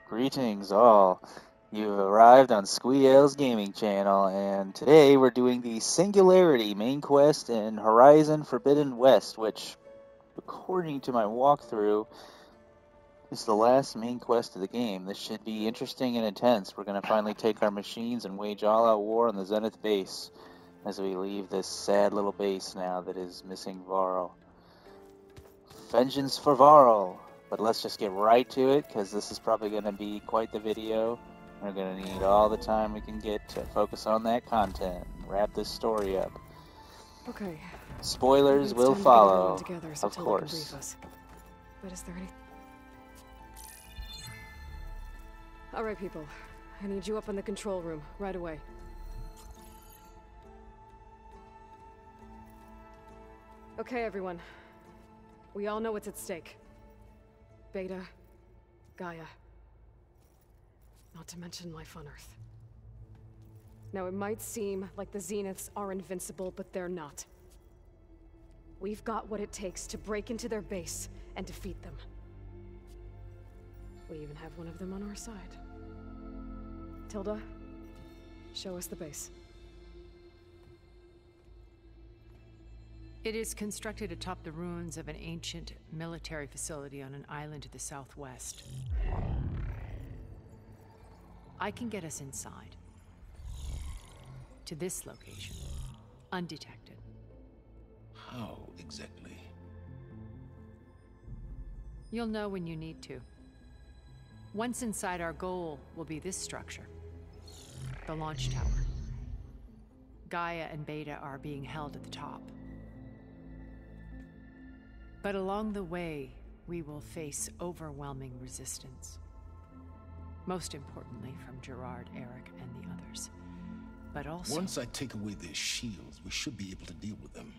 Greetings all. You've arrived on Squee-El's gaming channel, and today we're doing the Singularity main quest in Horizon Forbidden West, which, according to my walkthrough, is the last main quest of the game. This should be interesting and intense. We're going to finally take our machines and wage all-out war on the Zenith base as we leave this sad little base now that is missing Varl. Vengeance for Varl! But let's just get right to it, because this is probably going to be quite the video. We're going to need all the time we can get to focus on that content and wrap this story up. Okay. Spoilers It's will time to get follow, everyone together so of Tilda can course. brief us. But is there any... Alright, people. I need you up in the control room, right away. Okay, everyone. We all know what's at stake. Beta, Gaia. Not to mention life on Earth. Now, it might seem like the Zeniths are invincible, but they're not. We've got what it takes to break into their base and defeat them. We even have one of them on our side. Tilda, show us the base. It is constructed atop the ruins of an ancient military facility on an island to the southwest. I can get us inside. To this location, undetected. How exactly? You'll know when you need to. Once inside, our goal will be this structure. The launch tower. Gaia and Beta are being held at the top. But along the way, we will face overwhelming resistance. Most importantly from Gerard, Eric, and the others. But also... Once I take away their shields, we should be able to deal with them.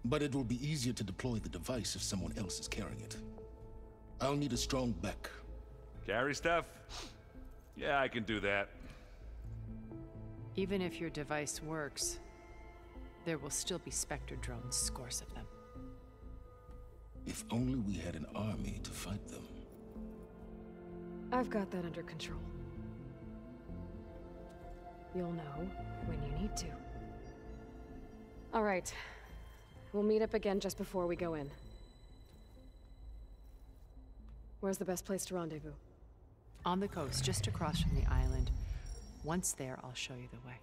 But it will be easier to deploy the device if someone else is carrying it. I'll need a strong back. Carry stuff? Yeah, I can do that. Even if your device works, there will still be Spectre drones, scores of them. If only we had an army to fight them. I've got that under control. You'll know when you need to. All right. We'll meet up again just before we go in. Where's the best place to rendezvous? On the coast, just across from the island. Once there, I'll show you the way.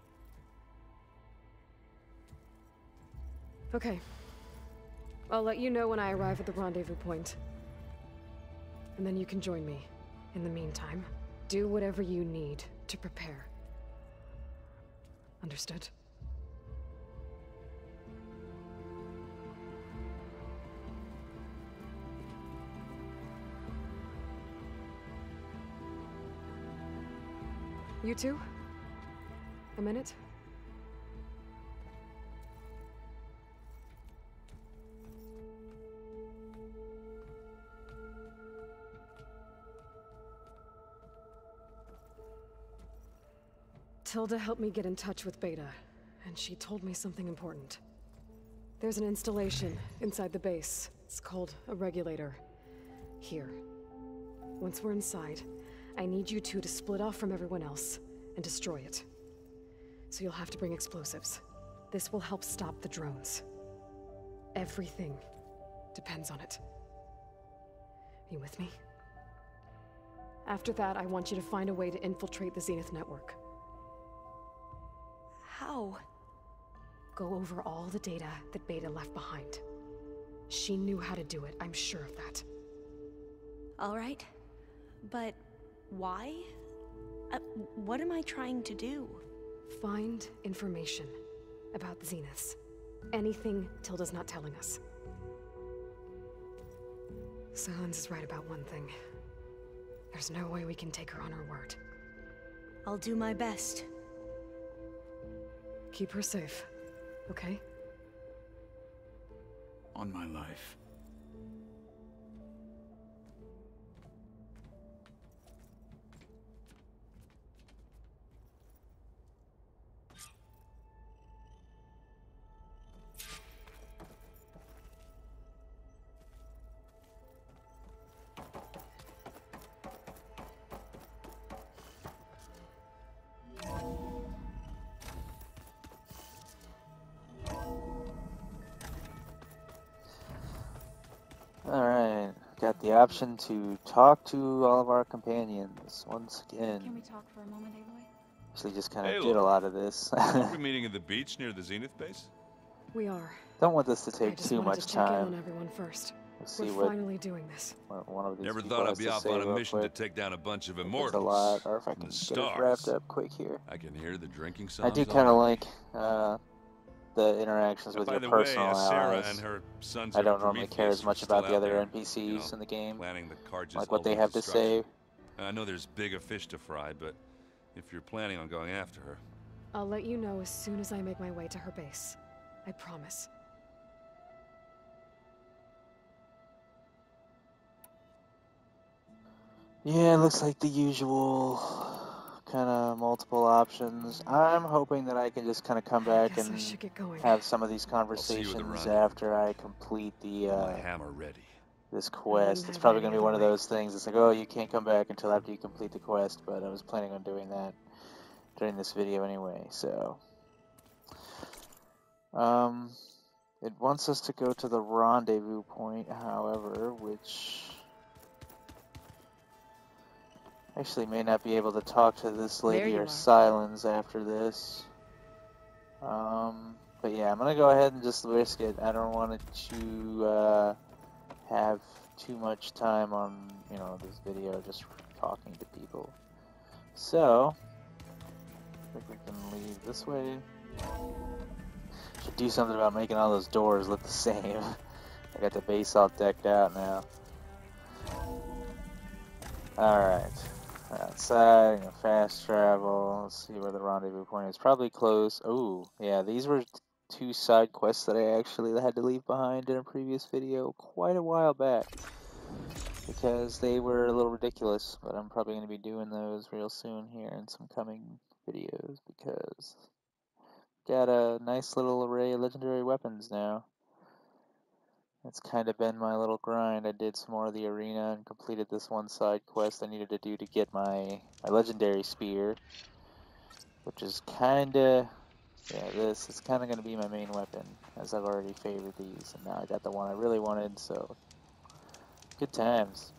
Okay. I'll let you know when I arrive at the rendezvous point. And then you can join me. In the meantime, do whatever you need to prepare. Understood? You two? A minute? Tilda helped me get in touch with Beta, and she told me something important. There's an installation inside the base. It's called a regulator. Here. Once we're inside, I need you two to split off from everyone else and destroy it. So you'll have to bring explosives. This will help stop the drones. Everything depends on it. You with me? After that, I want you to find a way to infiltrate the Zenith network. How? Go over all the data that Beta left behind. She knew how to do it, I'm sure of that. All right. But why? What am I trying to do? Find information about the Zeniths. Anything Tilda's not telling us. Silence is right about one thing. There's no way we can take her on her word. I'll do my best. Keep her safe, okay? On my life. got the option to talk to all of our companions once again. Can we talk for a moment, Aloy? Actually, just kind of Aloy. did a lot of this. Aren't we meeting at the beach near the Zenith base? We are. Don't want this to I take just too wanted much to check in on time. everyone first. Let's see We're what finally doing this. one of these Never people thought I'd has be to off say on a real mission to quick. take down a bunch of There's immortals. a lot, or if I from can the get it wrapped stars. up quick here. I can hear the drinking I songs. do kind of like the interactions with By your the way, personal Sarah allies. and her sons I don't here, normally care Prometheus, as are much still about the out other there, NPCs you know, in the game, planning the Carja's like what they ultimate have to destruction. say. I know there's bigger fish to fry, but if you're planning on going after her, I'll let you know as soon as I make my way to her base. I promise. Yeah, it looks like the usual kind of multiple options. I'm hoping that I can just kind of come I back guess I and should get going. have some of these see you at the conversations rendezvous. after I complete the my hammer ready. this wouldn't quest. It's have probably it going to any be one of other way. those things. It's like, oh, you can't come back until after you complete the quest, but I was planning on doing that during this video anyway, so. It wants us to go to the rendezvous point, however, which actually may not be able to talk to this There lady you or are. Silence after this. But yeah, I'm gonna go ahead and just risk it. I don't want to have too much time on, you know, this video just talking to people. So, I think we can leave this way. Should do something about making all those doors look the same. I got the base all decked out now. Alright. Outside, fast travel. Let's see where the rendezvous point is. Probably close. Oh, yeah, these were two side quests that I actually had to leave behind in a previous video quite a while back. Because they were a little ridiculous, but I'm probably going to be doing those real soon here in some coming videos because got a nice little array of legendary weapons now. It's kind of been my little grind. I did some more of the arena and completed this one side quest I needed to do to get my legendary spear, which is kind of, yeah, this is kind of going to be my main weapon, as I've already favored these, and now I got the one I really wanted, so good times.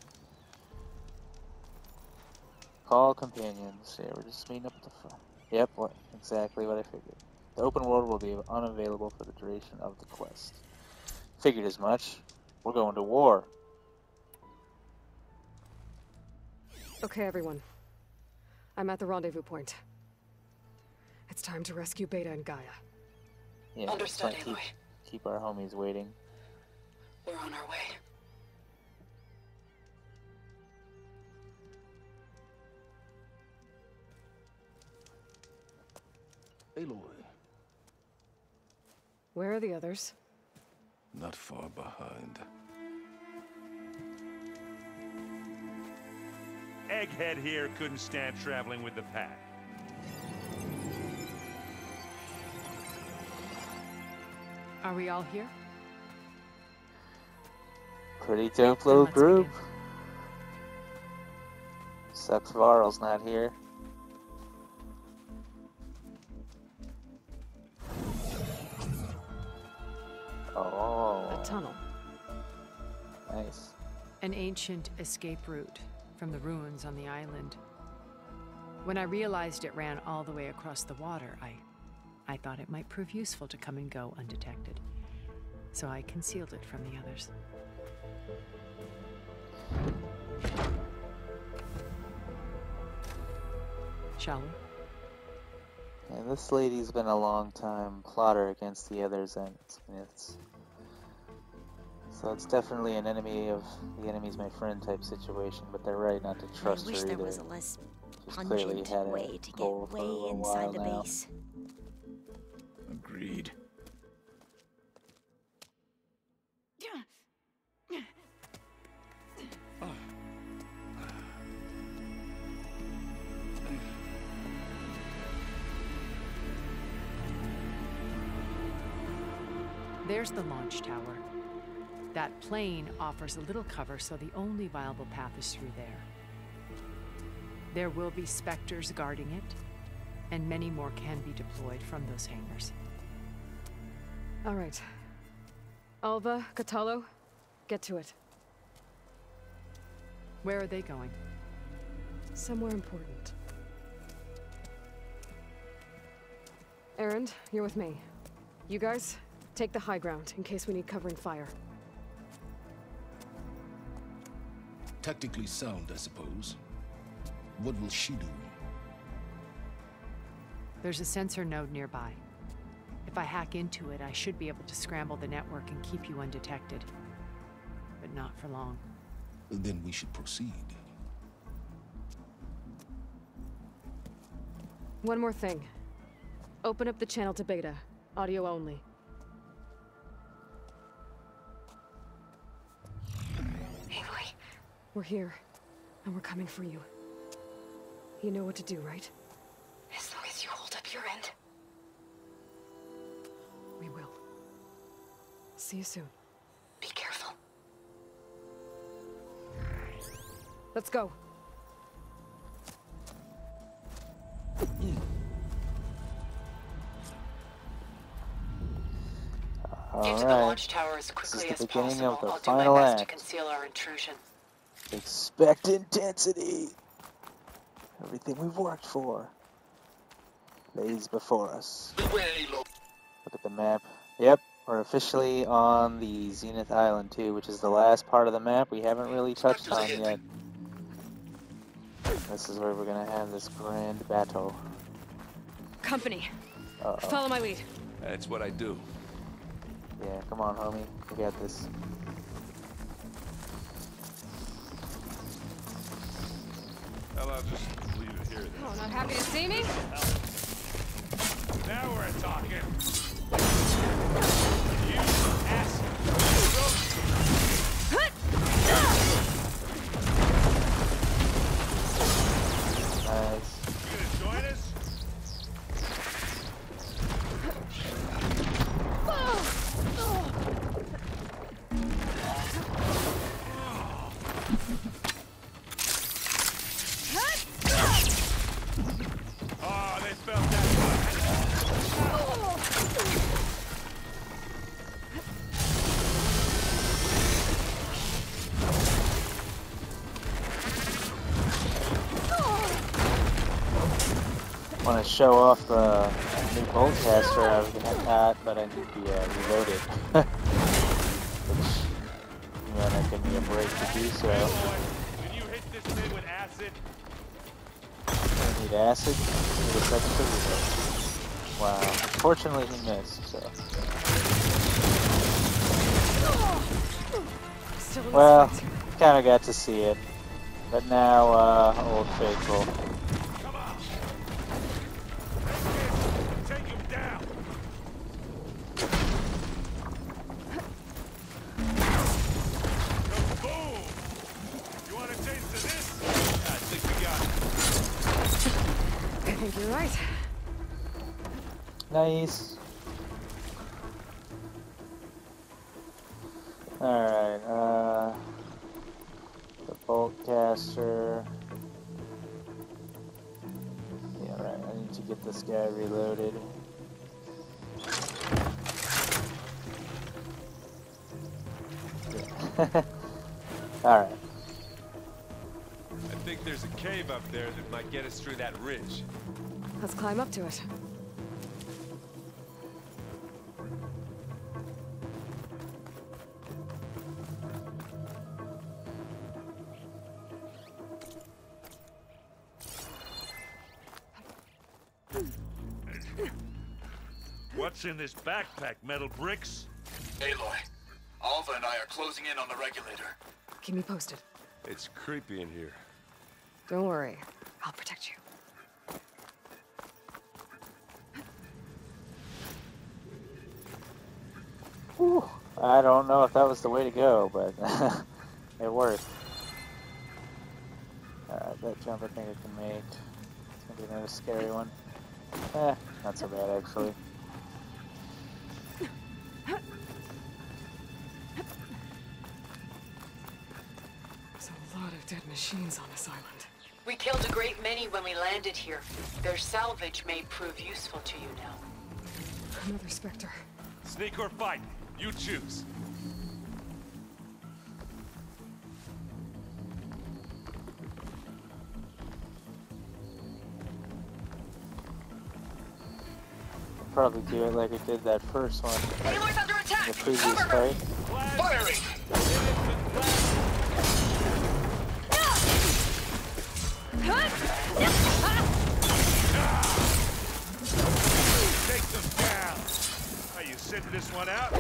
Call companions. Yeah, we're just meeting up at the front. Yep, exactly what I figured. The open world will be unavailable for the duration of the quest. Figured as much. We're going to war. Okay, everyone. I'm at the rendezvous point. It's time to rescue Beta and Gaia. Yeah, Understood, let's Aloy. not keep our homies waiting. We're on our way. Aloy, Where are the others? not far behind. Egghead here couldn't stand traveling with the pack. Are we all here? Pretty dope Then little let's group. begin. Sucks Varl's not here. Oh, A tunnel. nice. An ancient escape route from the ruins on the island. When I realized it ran all the way across the water, I thought it might prove useful to come and go undetected. So I concealed it from the others. Shall we? Yeah, this lady's been a long time plotter against the others, and so it's definitely an enemy of the enemy's my friend type situation. But they're right not to trust I wish her there either. was a less She's clearly pungent had a way to goal get for a way little inside while the now. base. Agreed. There's the launch tower. That plane offers a little cover, so the only viable path is through there. There will be specters guarding it, and many more can be deployed from those hangars. All right. Alva, Catalo, get to it. Where are they going? Somewhere important. Erend, you're with me. You guys, take the high ground in case we need covering fire. Tactically sound, I suppose. What will she do? There's a sensor node nearby. If I hack into it, I should be able to scramble the network and keep you undetected. But not for long. Then we should proceed. One more thing. Open up the channel to Beta. Audio only. Aloy, We're here, and we're coming for you. You know what to do, right? as long as you hold up your end. We will. See you soon. Be careful. Let's go. Get to the Alright, launch tower as this quickly is as the beginning possible. of the I'll do my final best to act. conceal our intrusion. Expect intensity. Everything we've worked for lays before us. Look at the map. Yep, we're officially on the Zenith Island too, which is the last part of the map we haven't really touched on yet. This is where we're gonna have this grand battle. Company. Uh-oh. Follow my lead. That's what I do. Yeah, come on, homie. We got this. Well, I'll just leave it here then. Oh, not happy to see me? Now we're talking. You asshole. Nice. You gonna join us? Oh, they felt that Want to show off the new boltcaster I've got, but I need to be reloaded. Which, you know, that give me a break to do so. Did you hit this thing with acid? I need acid. Need a second to reload. Wow. Unfortunately, he missed, so. Still in Well, this fight. kind of got to see it. But now, Old Faithful. Come on. Take him down. Boom. You want a taste of this? I think we got it. I think you're right. Nice. Alright, the boltcaster. Yeah, right, I need to get this guy reloaded. Yeah. Alright. I think there's a cave up there that might get us through that ridge. Let's climb up to it. What's in this backpack, metal bricks? Aloy, Alva and I are closing in on the regulator. Keep me posted. It's creepy in here. Don't worry. I'll protect you. Whew. I don't know if that was the way to go, but it worked. Alright, that jump I think I can make. It's gonna be another scary one. Not so bad actually. There's a lot of dead machines on this island. We killed a great many when we landed here. Their salvage may prove useful to you now. Another Spectre. Sneak or fight, you choose. probably do it like I did that first one. Aloy's under attack! The previous Cover me! fight. Firing! Take them down! Are you sitting this one out?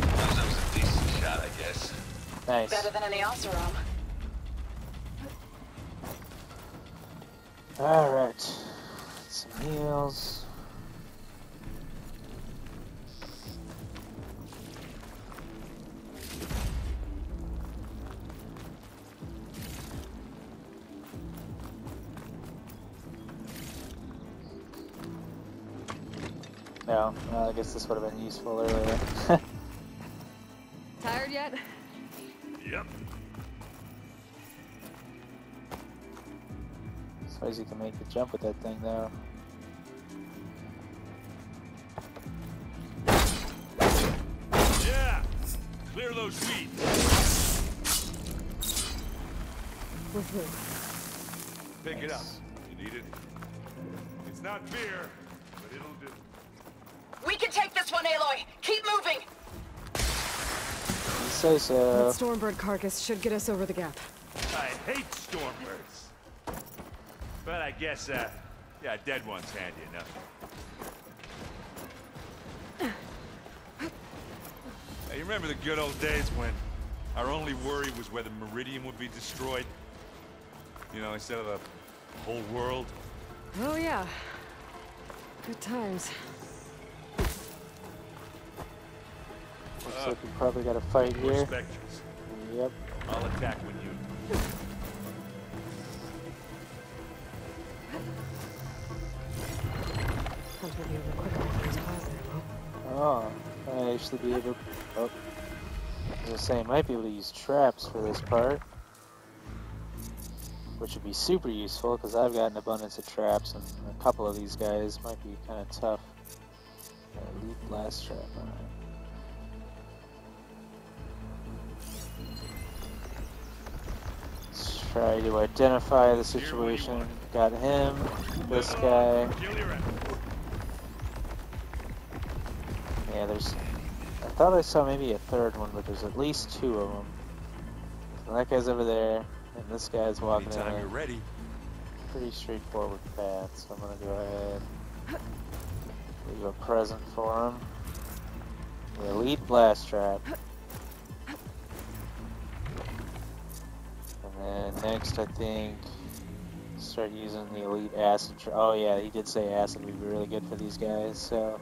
That was a decent shot, I guess. Nice. Better than any Oseram. Alright. Some heals. No, I guess this would have been useful earlier. Tired yet? Yep. Suppose you can make the jump with that thing though. Yeah! Clear those weeds. With who? Pick it up. You need it? It's not beer, but it'll do. We can take this one, Aloy! Keep moving! You say so. That Stormbird carcass should get us over the gap. I hate Stormbirds. But I guess, yeah, a dead one's handy enough. Hey, you remember the good old days when our only worry was whether Meridian would be destroyed? You know, instead of the whole world? Oh yeah. Good times. Looks like we probably got a fight We're here. Spectres. Yep. I'll attack when you... Hunter would be over quicker if he was quiet there, huh? Oh, I actually be able. Oh, I was gonna say I might be able to use traps for this part, which would be super useful because I've got an abundance of traps, and a couple of these guys might be kind of tough. Elite blast trap. All right. Let's try to identify the situation. Got him. This guy. Kill your enemy. Yeah, there's. I thought I saw maybe a third one, but there's at least two of them. So that guy's over there, and this guy's walking in Anytime you're a ready. pretty straightforward path. So I'm gonna go ahead, leave a present for him. The elite blast trap. And then next, I think, start using the elite acid trap. Oh yeah, he did say acid would be really good for these guys. So.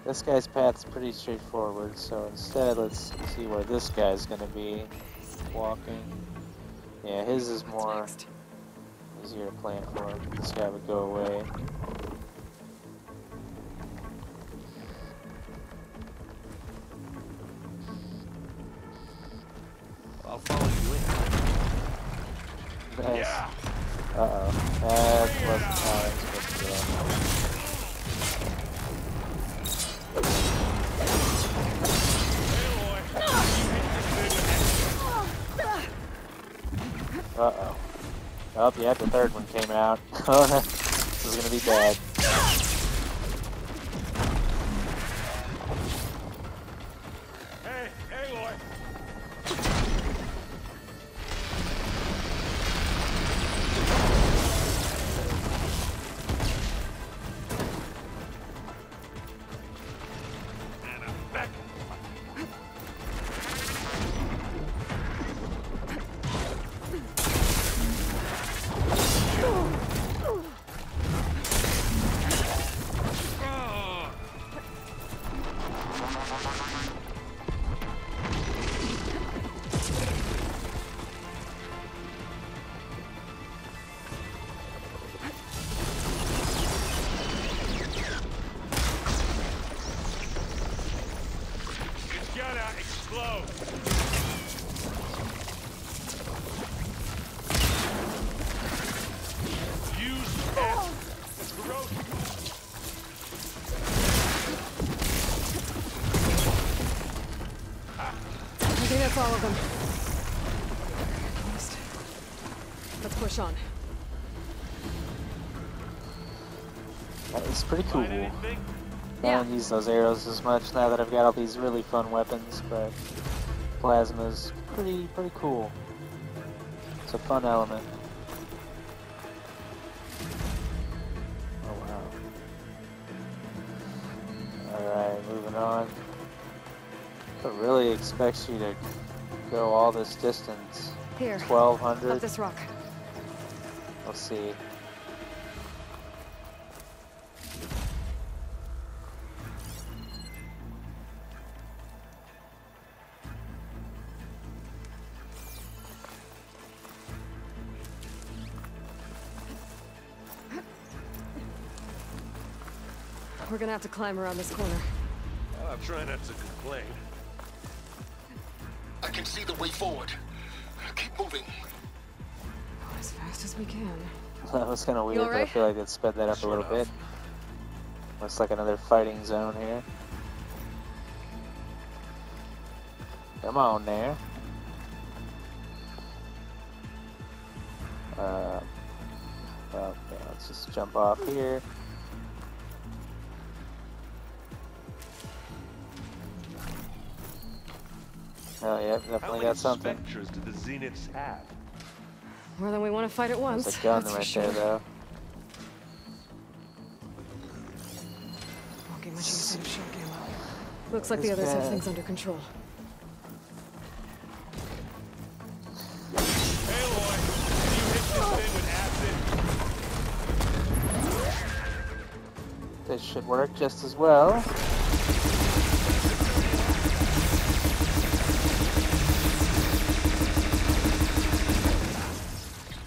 This guy's path is pretty straightforward, so instead let's see where this guy's gonna be walking. Yeah, his is more easier to plan for. This guy would go away. I'll follow you in. Nice. Yeah. Uh-oh. That wasn't how I was supposed to go. Uh-oh. Oh, yeah, the third one came out. This is gonna be bad. Hey, Aloy! And I'm back. of them. Let's push on. That is pretty cool. I Yeah. don't use those arrows as much now that I've got all these really fun weapons, but plasma's pretty cool. It's a fun element. Oh wow. Alright, moving on. It really expects you to go all this distance. Here. 1200. Up this rock. Let's see. We're gonna have to climb around this corner. Well, I'm trying not to complain. I can see the way forward. Keep moving. Go as fast as we can. That was kind of weird, You but I alright? feel like it sped that up a little bit. Looks like another fighting zone here. Come on there. Well, yeah, let's just jump off here. Oh, yeah, definitely got something. How many Spectres do the Zeniths have? More than we want to fight at once. There's a gun that's for right sure. there, though. Walking machine set of shock ammo. Looks like the This others have guy- things under control. Hey, Lloyd, can you hit this thing with acid? This should work just as well.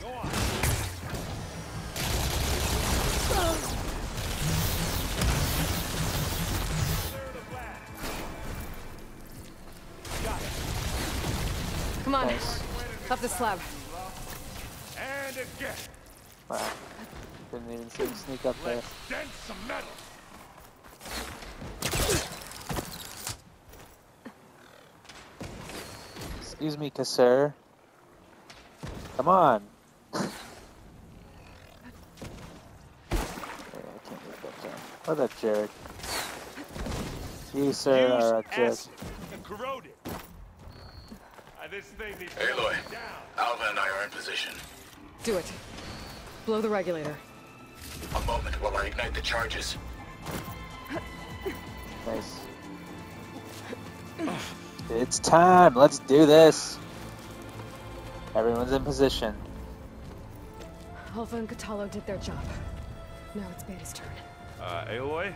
Go on. Clear the blast. Got it. Come on, Nice. up the slab. And again. Wow. Didn't even see him sneak up there. Let's dent some metal. Excuse me, sir. Come on. Yeah, I can't make that jump. What a jerk. You, sir, are a Use jerk. acid and corrode it. This thing needs to Aloy, come down. Alva and I are in position. Do it. Blow the regulator. A moment while I ignite the charges. Nice. It's time. Let's do this. Everyone's in position. Alpha and Catalo did their job. Now it's Beta's turn. Aloy?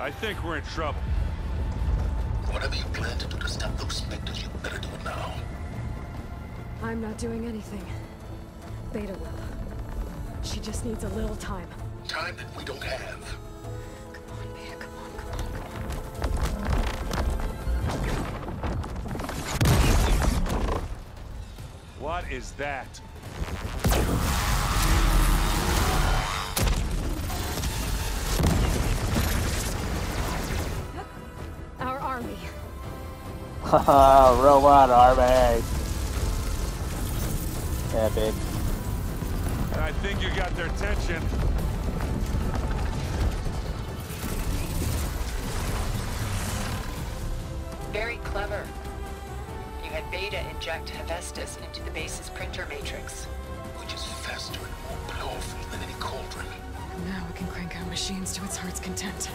I think we're in trouble. Whatever you plan to do to stop those specters, you better do it now. I'm not doing anything. Beta will. She just needs a little time. Time that we don't have. Come on, Beta, come on, come on. What is that? Our army. Haha, robot army. Epic. I think you got their attention. Very clever. You had Beta inject Hephaestus into the base's printer matrix. Which is faster and more powerful than any cauldron. Now we can crank out machines to its heart's content.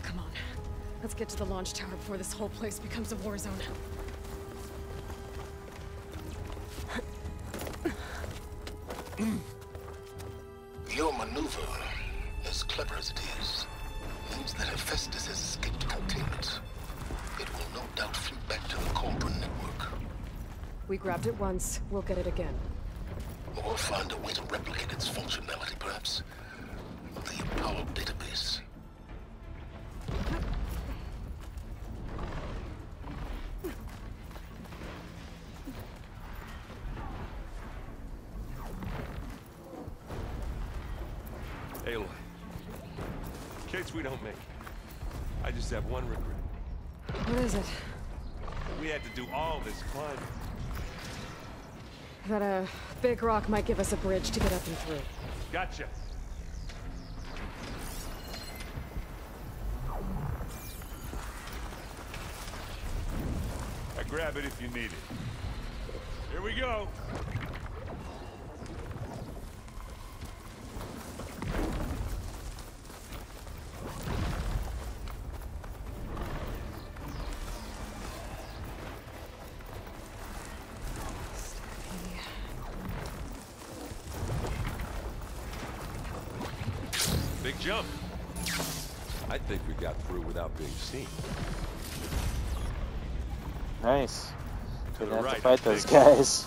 Come on. Let's get to the launch tower before this whole place becomes a war zone. Your maneuver, as clever as it is, means that Hephaestus has escaped containment. It will no doubt flee back to the Cauldron network. We grabbed it once, we'll get it again. Or find a way to replicate its functionality, perhaps. The Aloy, in case we don't make it, I just have one regret. What is it? We had to do all this climbing. That a big rock might give us a bridge to get up and through. Gotcha. I grab it if you need it. Here we go. Big jump. I think we got through without being seen. Nice. Didn't have right, to fight those guys.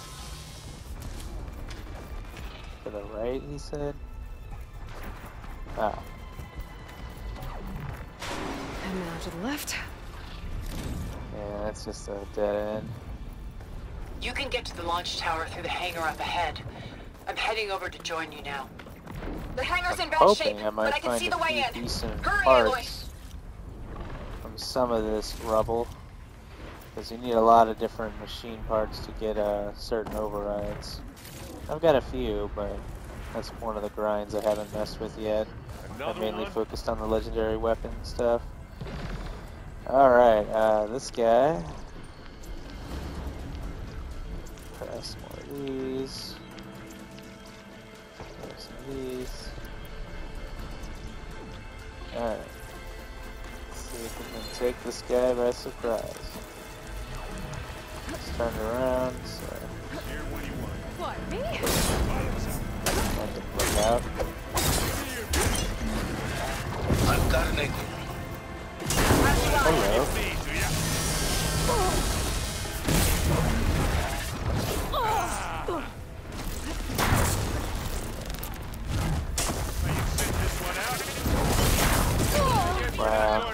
To the right, he said? Ah. And now to the left. Yeah, that's just a dead end. You can get to the launch tower through the hangar up ahead. I'm heading over to join you now. The hangar's in bad shape, Hoping I might but I can find see a the way few in. decent Hurry, parts Aloy. from some of this rubble. Because you need a lot of different machine parts to get certain overrides. I've got a few, but that's one of the grinds I haven't messed with yet. I'm mainly focused on the legendary weapon stuff. Alright, this guy. Press more of these. There's some of these. Alright. Let's see if we can take this guy by surprise. Let's turn around, so What, me? I can look out. I've got an angle. Hello. Wow.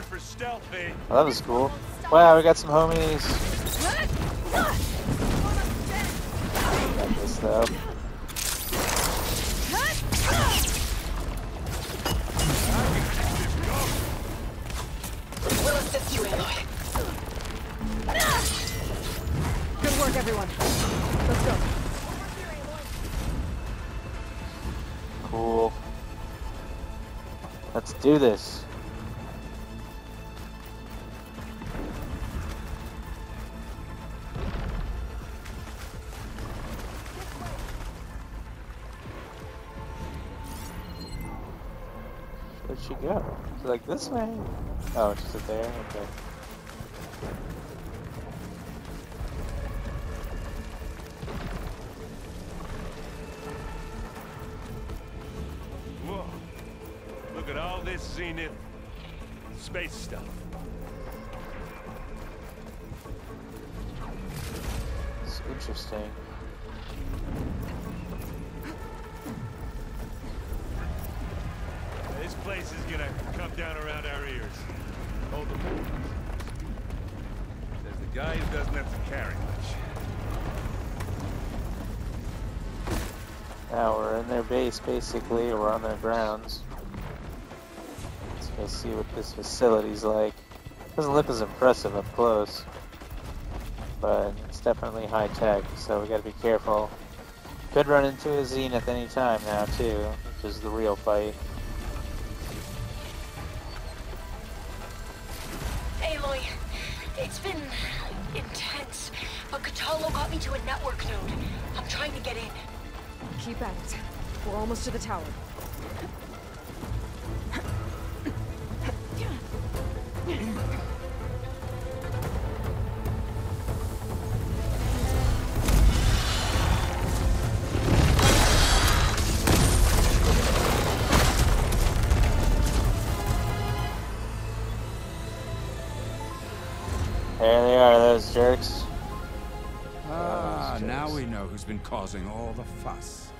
Well, that was cool. Wow, we got some homies. Got this though. We'll assist you, Aloy. Good work, everyone. Let's go. Cool. Let's do this. Where'd she go? She's like this way? Oh, she's there? Okay. Whoa. Look at all this Zenith space stuff. It's interesting. This place is gonna come down around our ears. Hold the move. There's the guy who doesn't have to carry much. Now we're in their base, basically, or we're on their grounds. Let's go see what this facility's like. Doesn't look as impressive up close, but it's definitely high tech, so we gotta be careful. Could run into a Zenith any time now, too, which is the real fight. Aloy, it's been intense, but Catalo got me to a network node. I'm trying to get in. Keep at it. We're almost to the tower. There they are, those jerks. Ah, now we know who's been causing all the fuss.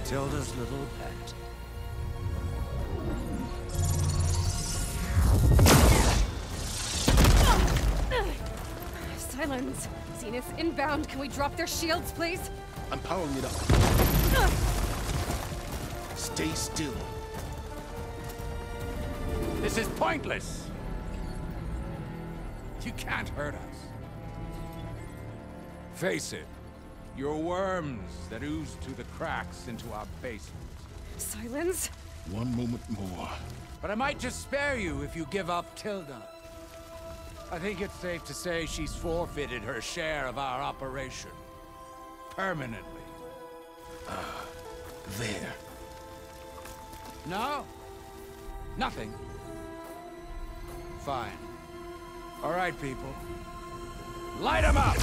Tilda's little pet. Silence. Zenith's inbound. Can we drop their shields, please? I'm powering it up. Stay still. This is pointless. You can't hurt us. Face it, you're worms that ooze through the cracks into our basement. Silence? One moment more. But I might just spare you if you give up Tilda. I think it's safe to say she's forfeited her share of our operation. Permanently. There. No? Nothing? Fine. All right, people. Light 'em up!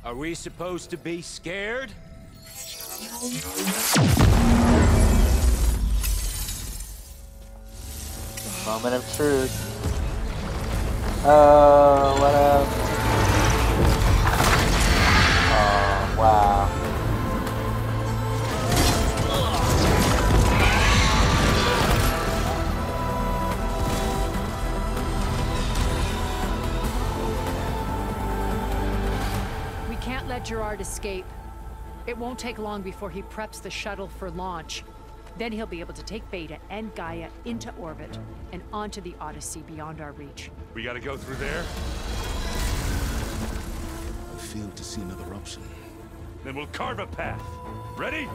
Are we supposed to be scared? Moment of truth. Oh, what up? Oh, wow. We can't let Gerard escape. It won't take long before he preps the shuttle for launch. Then he'll be able to take Beta and Gaia into orbit and onto the Odyssey beyond our reach. We gotta go through there? I failed to see another option. Then we'll carve a path. Ready?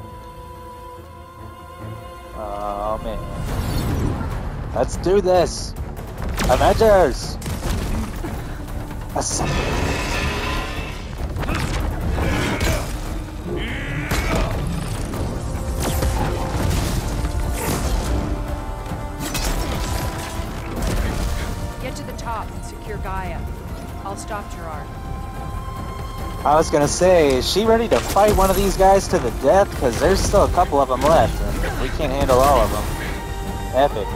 Oh, man. Let's do this. Avengers! Get to the top and secure Gaia. I'll stop Gerard. I was gonna say, is she ready to fight one of these guys to the death? Because there's still a couple of them left, and we can't handle all of them. Epic.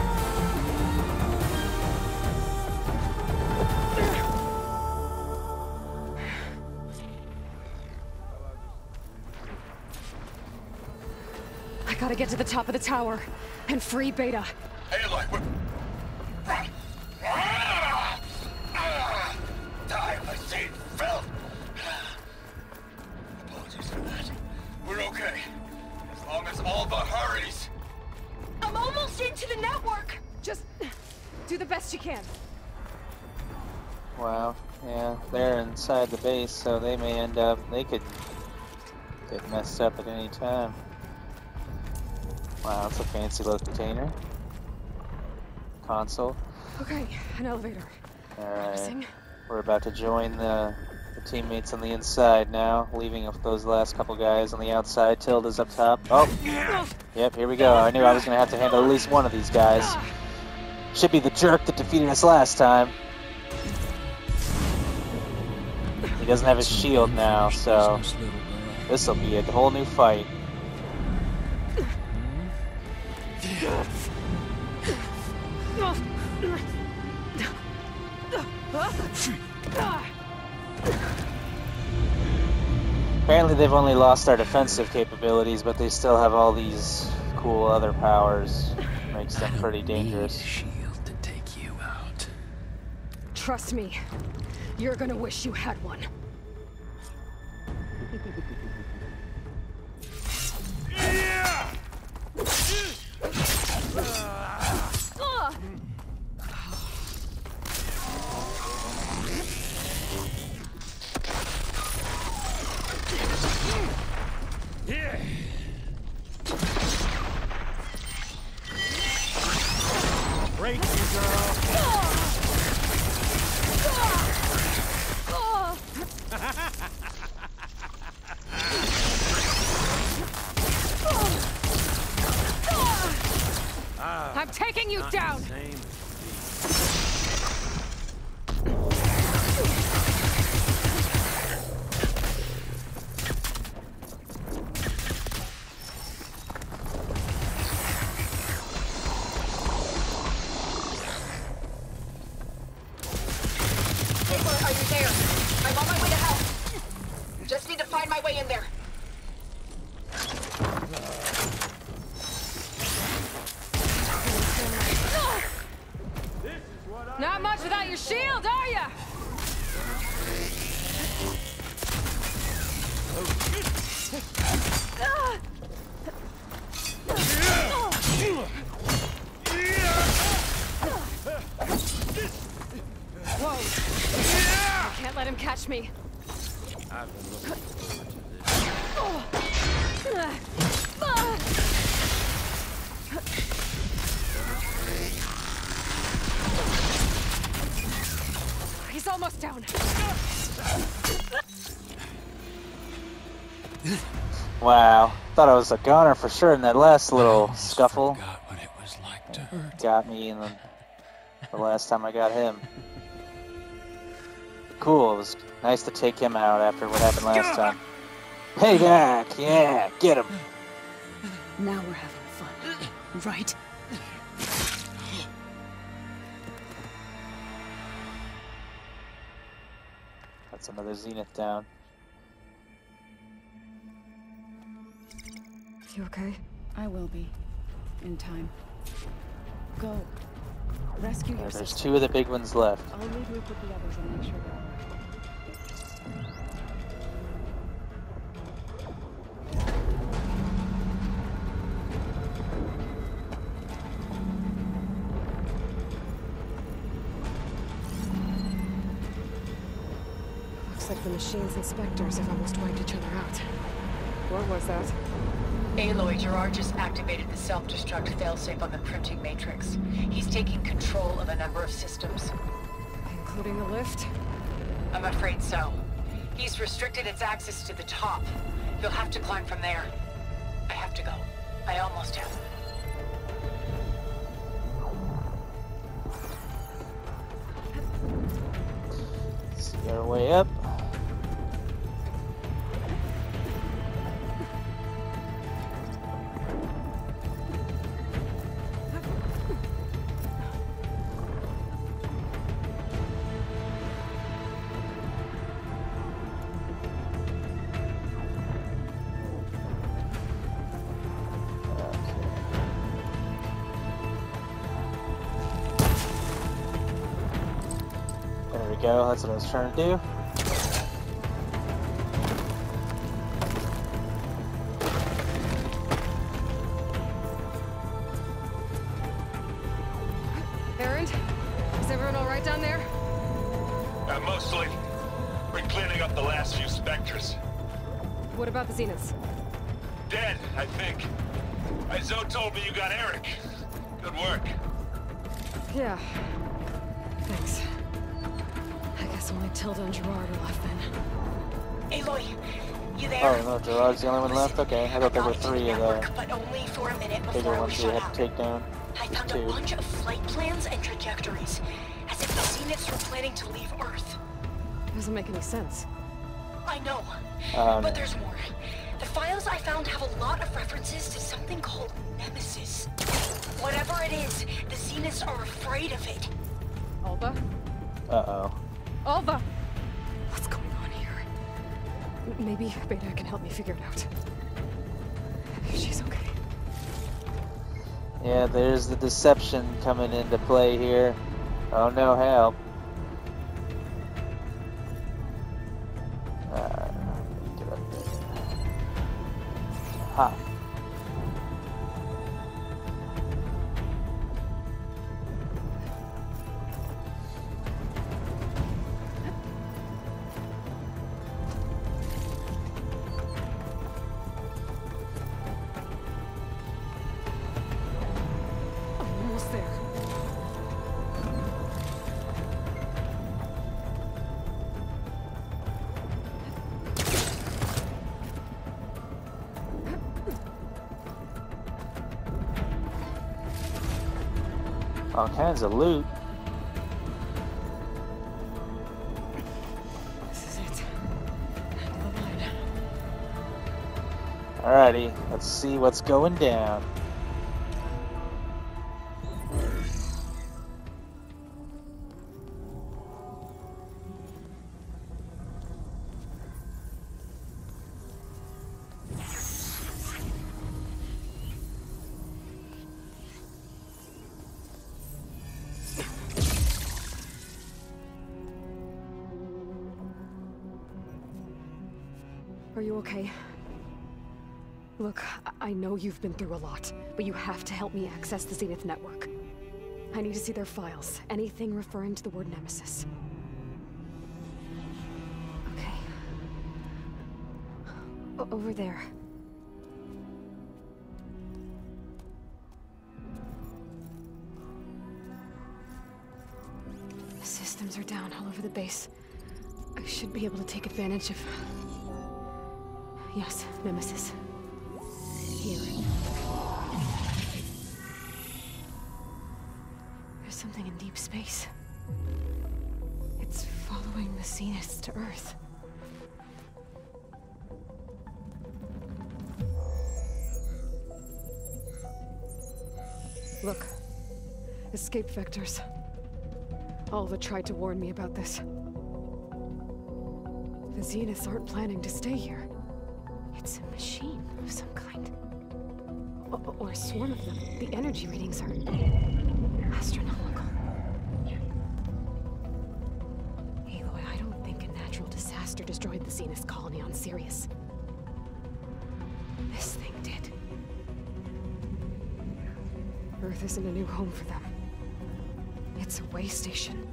I gotta get to the top of the tower and free Beta. Aloy, what? Run! Die, I say, Phil! Apologies for that. We're okay. As long as Alba hurries. I'm almost into the network! Just do the best you can. Wow. Yeah, they're inside the base, so they may end up... They could get messed up at any time. Wow, that's a fancy little container. Console. Okay, an elevator. Alright. Promising. We're about to join the teammates on the inside now, leaving with those last couple guys on the outside. Tilda's up top. Oh! Yep, here we go. I knew I was going to have to handle at least one of these guys. Should be the jerk that defeated us last time. He doesn't have his shield now, so this will be a whole new fight. Apparently they've only lost our defensive capabilities, but they still have all these cool other powers. Makes them pretty dangerous. Shield to take you out. Trust me, you're gonna wish you had one. Yeah! Yeah! Break you, girl! I'm taking you down! Are you there? I'm on my way to help. Just need to find my way in there. Not much without your shield, are ya? Whoa! I can't let him catch me. I've been looking forward to He's almost down. Wow. Thought I was a goner for sure in that last little scuffle. Forgot what it was like to hurt. Got me in the last time I got him. Cool, it was nice to take him out after what happened last time. Payback! Yeah, get him! Now we're having fun, right? That's another Zenith down. You okay? I will be. In time. Go. Rescue your There's sister. 2 of the big ones left. I'll leave you with the others and make sure they're all right. Looks like the machines and specters have almost wiped each other out. What was that? Aloy, Gerard just activated the self-destruct failsafe on the printing matrix. He's taking control of a number of systems. Including the lift? I'm afraid so. He's restricted its access to the top. You'll have to climb from there. I have to go. I almost have. See our way up. There we go, that's what I was trying to do. Errand? Is everyone alright down there? Mostly. We're cleaning up the last few specters. What about the Zeniths? Dead, I think. Zoe told me you got Eric. Good work. Yeah. Thanks. I guess only Tilda and Gerard are left then. Aloy, you there? Oh no, Gerard's the only one left? Okay, I thought there were 3 of the But only for a minute bigger before we ones we shut had out. to take down. I found a 2. bunch of flight plans and trajectories, as if the Zeniths were planning to leave Earth. Doesn't make any sense. I know, Um, but there's more. The files I found have a lot of references to something called Nemesis. Whatever it is, the Zeniths are afraid of it. Alba? Uh-oh. Alba! What's going on here? Maybe Beta can help me figure it out. She's okay. Yeah, there's the deception coming into play here. Oh no, help. Get up there. Ha. I'm almost there. All kinds of loot. This is it. End of the line. Alrighty, let's see what's going down. you okay? Look, I know you've been through a lot, but you have to help me access the Zenith network. I need to see their files. Anything referring to the word Nemesis. Okay. Over there. The systems are down all over the base. I should be able to take advantage of... Yes, Nemesis. Here. There's something in deep space. It's following the Zeniths to Earth. Look. Escape vectors. Alva tried to warn me about this. The Zeniths aren't planning to stay here. It's a machine of some kind. Or a swarm of them. The energy readings are astronomical. Aloy, I don't think a natural disaster destroyed the Zenith colony on Sirius. This thing did. Earth isn't a new home for them. It's a way station.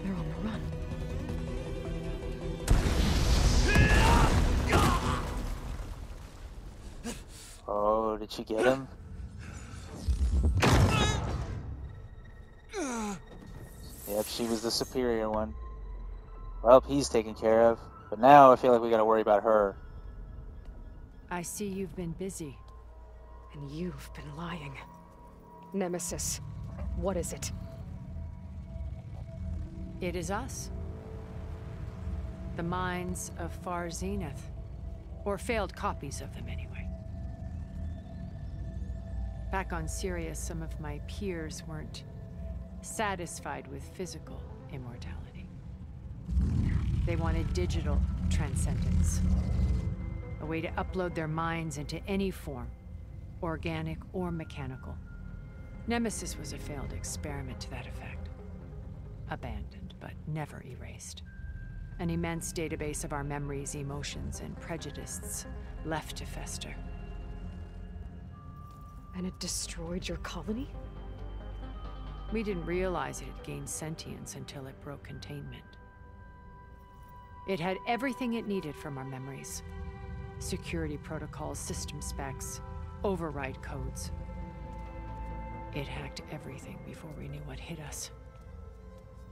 They're on the run. Oh, did she get him? Yep, she was the superior one. Well, he's taken care of. But now I feel like we gotta worry about her. I see you've been busy. And you've been lying. Nemesis, what is it? It is us. The minds of Far Zenith. Or failed copies of them, anyway. Back on Sirius, some of my peers weren't satisfied with physical immortality. They wanted digital transcendence. A way to upload their minds into any form, organic or mechanical. Nemesis was a failed experiment to that effect. Abandoned, but never erased. An immense database of our memories, emotions, and prejudices left to fester. And it destroyed your colony? We didn't realize it had gained sentience until it broke containment. It had everything it needed from our memories. Security protocols, system specs, override codes. It hacked everything before we knew what hit us.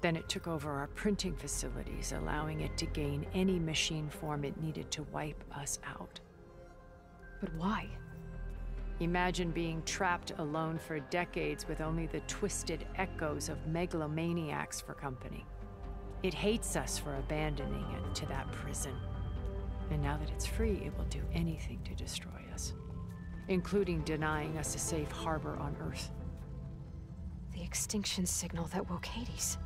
Then it took over our printing facilities, allowing it to gain any machine form it needed to wipe us out. But why? Imagine being trapped alone for decades with only the twisted echoes of megalomaniacs for company. It hates us for abandoning it to that prison. And now that it's free, it will do anything to destroy us, including denying us a safe harbor on Earth. The extinction signal that woke Hades.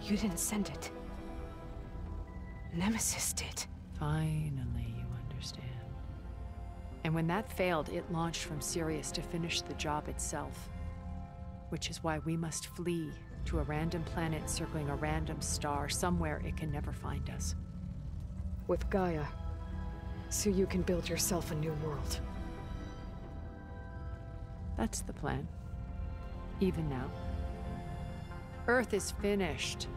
You didn't send it. Nemesis did. Finally, you understand. And when that failed, it launched from Sirius to finish the job itself. Which is why we must flee to a random planet circling a random star, somewhere it can never find us. With Gaia, so you can build yourself a new world. That's the plan. Even now. Earth is finished,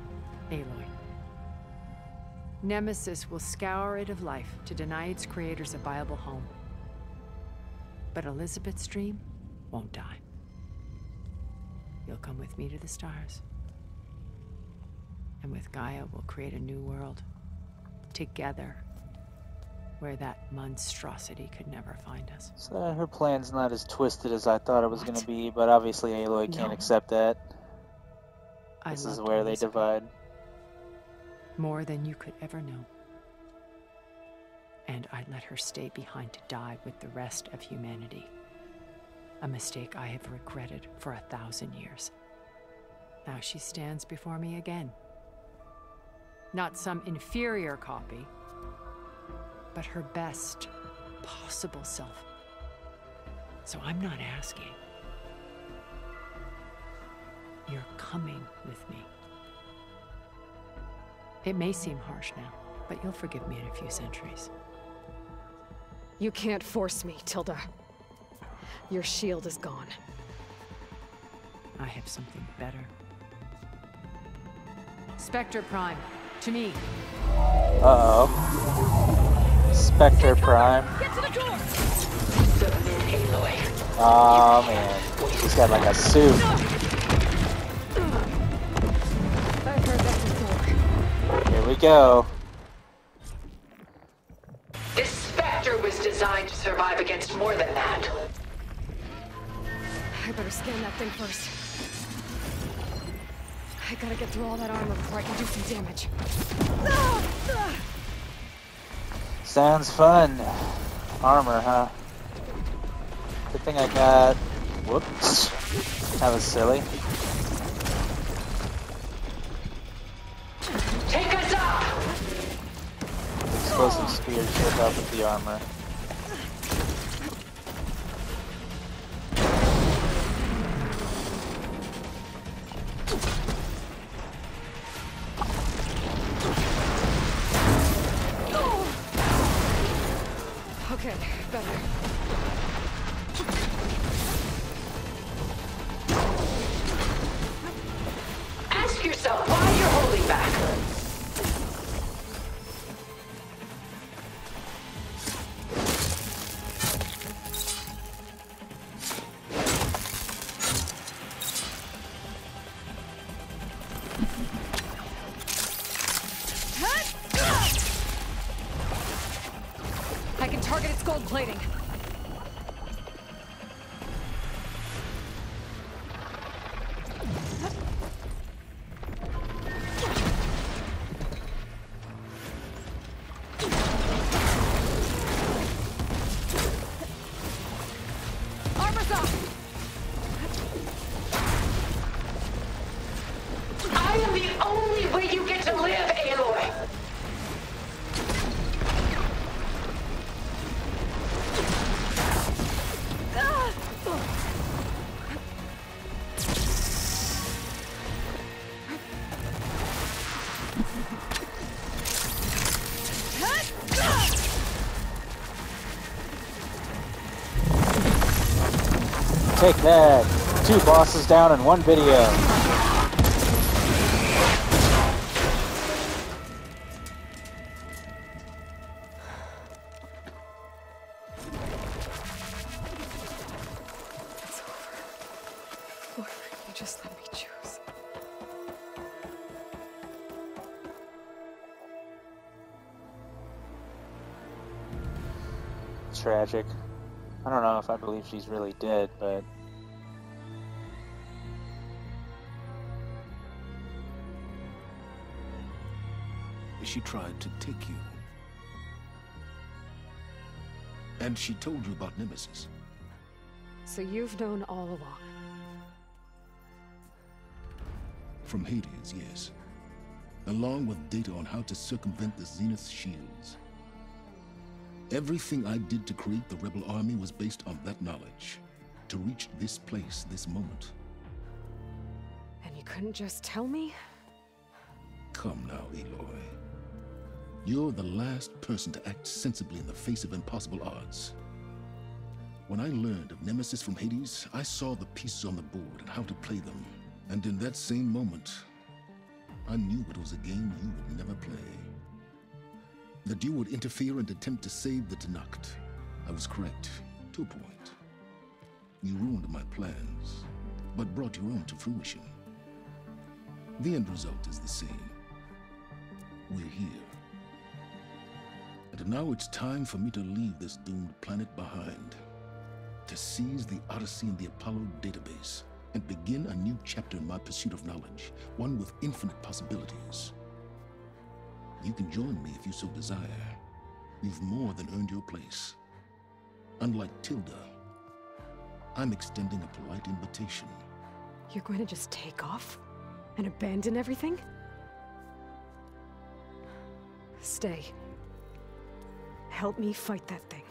Aloy. Nemesis will scour it of life to deny its creators a viable home. But Elizabeth's dream won't die. You'll come with me to the stars. And with Gaia, we'll create a new world. Together. Where that monstrosity could never find us. So her plan's not as twisted as I thought it was going to be, but obviously Aloy can't accept that. This is where they divide. More than you could ever know. And I'd let her stay behind to die with the rest of humanity. A mistake I have regretted for 1,000 years. Now she stands before me again. Not some inferior copy, but her best possible self. So I'm not asking. You're coming with me. It may seem harsh now, but you'll forgive me in a few centuries. You can't force me, Tilda. Your shield is gone. I have something better. Spectre Prime, to me. Uh-oh. Spectre Prime. Get to the door! Oh man, he's got like a suit. I've heard that before. Here we go. This Spectre was designed to survive against more than that. I better scan that thing first. I gotta get through all that armor before I can do some damage. Sounds fun. Armor, huh? Good thing I got... Whoops. That was silly. Take us up! Explosive spears should help with the armor. Okay, better. Ask yourself why you're holding back. I can target its gold plating. Armor's up! I am the only way you get to live, Aloy! Take that! 2 bosses down in one video. It's over. Lord, you just let me choose. Tragic. I don't know if I believe she's really dead, but... She tried to take you. And she told you about Nemesis. So you've known all along. From Hades, yes. Along with data on how to circumvent the Zenith shields. Everything I did to create the rebel army was based on that knowledge. To reach this place, this moment. And you couldn't just tell me? Come now, Aloy. You're the last person to act sensibly in the face of impossible odds. When I learned of Nemesis from Hades, I saw the pieces on the board and how to play them. And in that same moment, I knew it was a game you would never play. That you would interfere and attempt to save the Tenakth. I was correct, to a point. You ruined my plans, but brought your own to fruition. The end result is the same. We're here. And now it's time for me to leave this doomed planet behind. To seize the Odyssey and the Apollo database, and begin a new chapter in my pursuit of knowledge, one with infinite possibilities. You can join me if you so desire. You've more than earned your place. Unlike Tilda, I'm extending a polite invitation. You're going to just take off? And abandon everything? Stay. Help me fight that thing.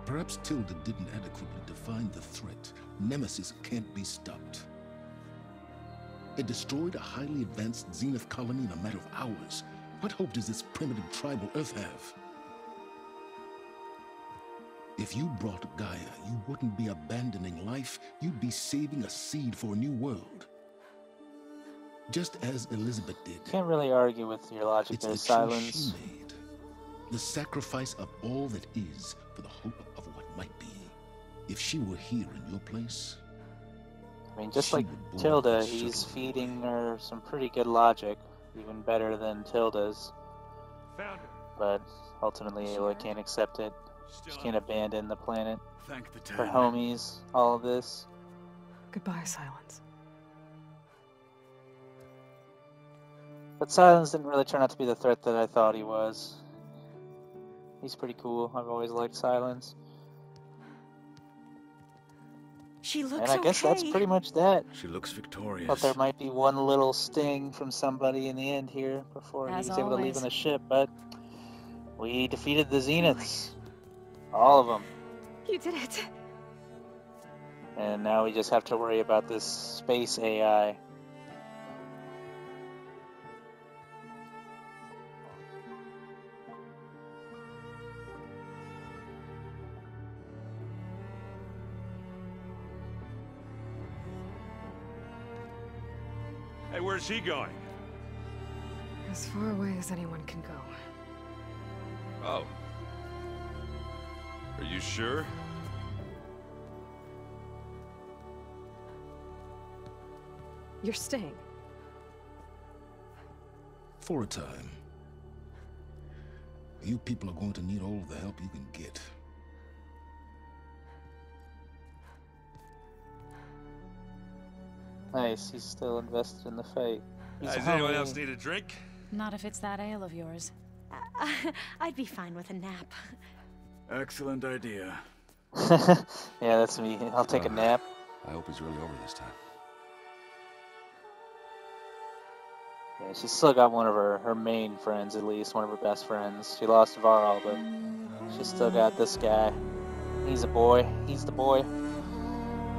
Perhaps Tilda didn't adequately define the threat. Nemesis can't be stopped. It destroyed a highly advanced Zenith colony in a matter of hours. What hope does this primitive tribal Earth have? If you brought Gaia, you wouldn't be abandoning life, you'd be saving a seed for a new world. Just as Elizabeth did. Can't really argue with your logic It's there, the choice Silence. she made. The sacrifice of all that is for the hope of what might be. If she were here in your place... I mean, just she like would board Tilda, that he's shuttle. feeding her some pretty good logic, even better than Tilda's. Found her. But ultimately, Ayla can't accept it. She can't abandon the planet, Thank the her homies, all of this. Goodbye, Silence. But Silence didn't really turn out to be the threat that I thought he was. He's pretty cool. I've always liked Silence. She looks And I guess that's pretty much that. She looks victorious. Thought there might be one little sting from somebody in the end here before he As was able to leave always. on the ship, but we defeated the Zeniths. All of them. You did it. And now we just have to worry about this space AI. Hey, where's he going? As far away as anyone can go. Oh. Are you sure? You're staying. For a time. You people are going to need all the help you can get. Nice, he's still invested in the fight. He's Does a anyone homie. else need a drink? Not if it's that ale of yours. I'd be fine with a nap. Excellent idea. Yeah, that's me. I'll take a nap. I hope he's really over this time. Yeah, she's still got one of her main friends, at least, one of her best friends. She lost Varl, but she's still got this guy. He's a boy. He's the boy.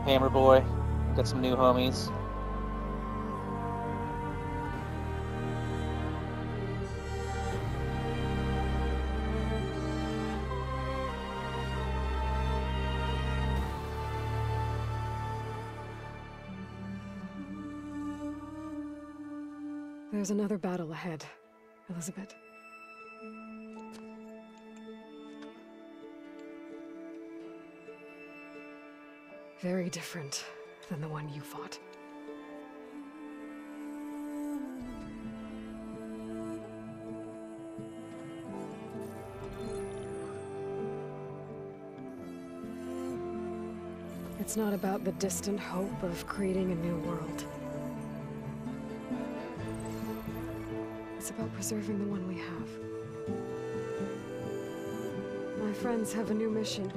Hammer boy. Got some new homies. There's another battle ahead, Elizabeth. Very different than the one you fought. It's not about the distant hope of creating a new world. It's about preserving the one we have. My friends have a new mission.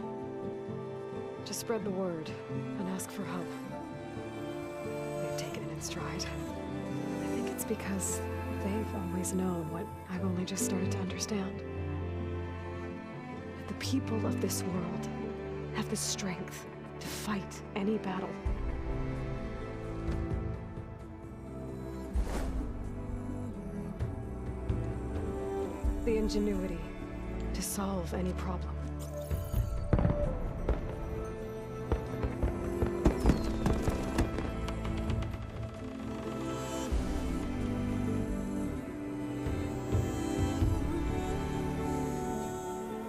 To spread the word and ask for help. They've taken it in stride. I think it's because they've always known what I've only just started to understand. That the people of this world have the strength to fight any battle. The ingenuity to solve any problem.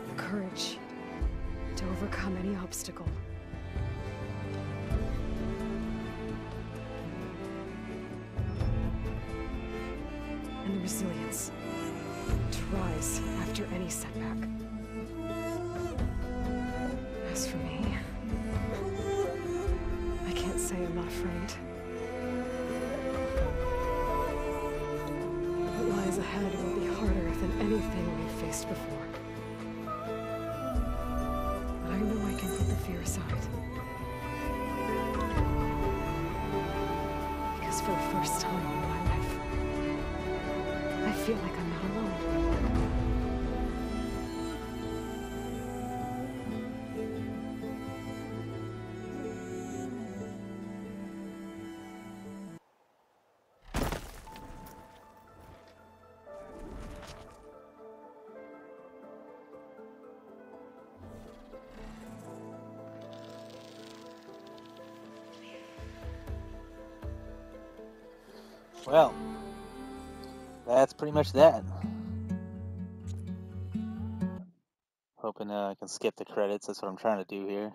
The courage to overcome any obstacle. And the resilience to rise after any setback. As for me, I can't say I'm not afraid. What lies ahead will be harder than anything we've faced before. But I know I can put the fear aside. Because for the first time in my life, I feel like I'm not alone. Well, that's pretty much that. Hoping I can skip the credits. That's what I'm trying to do here.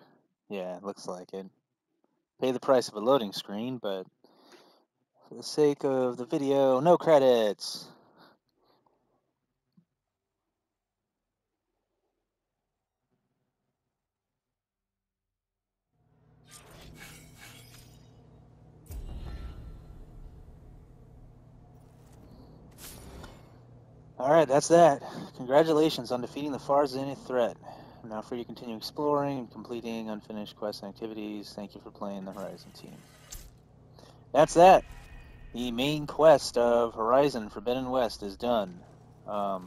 Yeah, it looks like it. Pay the price of a loading screen, but for the sake of the video, no credits. Alright, that's that. Congratulations on defeating the Far Zenith threat. Now free to continue exploring and completing unfinished quests and activities. Thank you for playing the Horizon team. That's that. The main quest of Horizon Forbidden West is done. Let's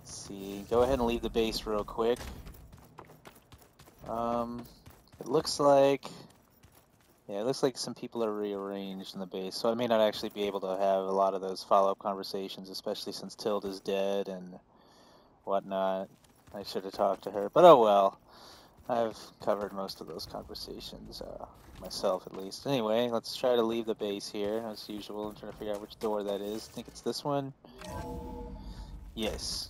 see. Go ahead and leave the base real quick. It looks like... Yeah, it looks like some people are rearranged in the base, so I may not actually be able to have a lot of those follow-up conversations, especially since Tilda's dead and whatnot. I should have talked to her, but oh well. I've covered most of those conversations, myself at least. Anyway, let's try to leave the base here, as usual. I'm trying to figure out which door that is. I think it's this one. Yes.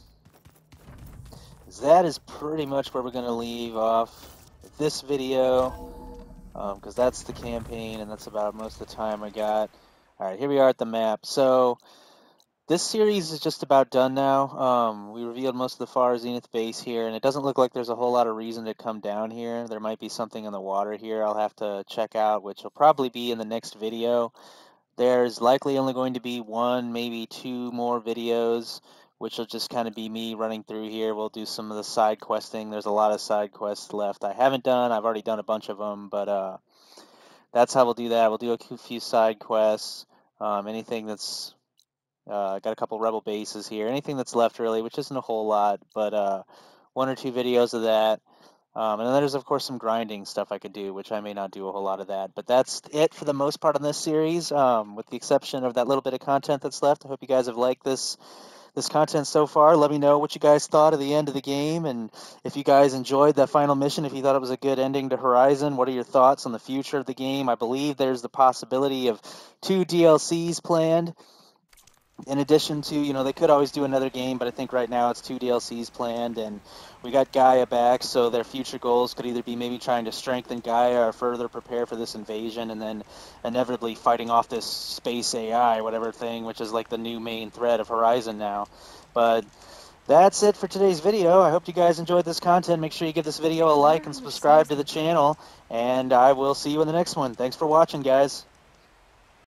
That is pretty much where we're going to leave off this video. Because that's the campaign, and that's about most of the time I got. Alright, here we are at the map. So, this series is just about done now. We revealed most of the Far Zenith base here, and it doesn't look like there's a whole lot of reason to come down here. There might be something in the water here I'll have to check out, which will probably be in the next video. There's likely only going to be one, maybe two more videos, which will just kind of be me running through here. We'll do some of the side questing. There's a lot of side quests left I haven't done. I've already done a bunch of them, but that's how we'll do that. We'll do a few side quests. Anything that's got a couple rebel bases here. Anything that's left really, which isn't a whole lot, but one or two videos of that. And then there's, of course, some grinding stuff I could do, which I may not do a whole lot of that. But that's it for the most part on this series, with the exception of that little bit of content that's left. I hope you guys have liked this content so far. Let me know what you guys thought of the end of the game, and if you guys enjoyed that final mission, if you thought it was a good ending to Horizon. What are your thoughts on the future of the game? I believe there's the possibility of 2 DLCs planned. In addition to, they could always do another game, but I think right now it's 2 DLCs planned, and we got Gaia back, so their future goals could either be maybe trying to strengthen Gaia or further prepare for this invasion, and then inevitably fighting off this space AI, whatever thing, which is like the new main threat of Horizon now. But that's it for today's video. I hope you guys enjoyed this content. Make sure you give this video a like and subscribe to the channel, and I will see you in the next one. Thanks for watching, guys.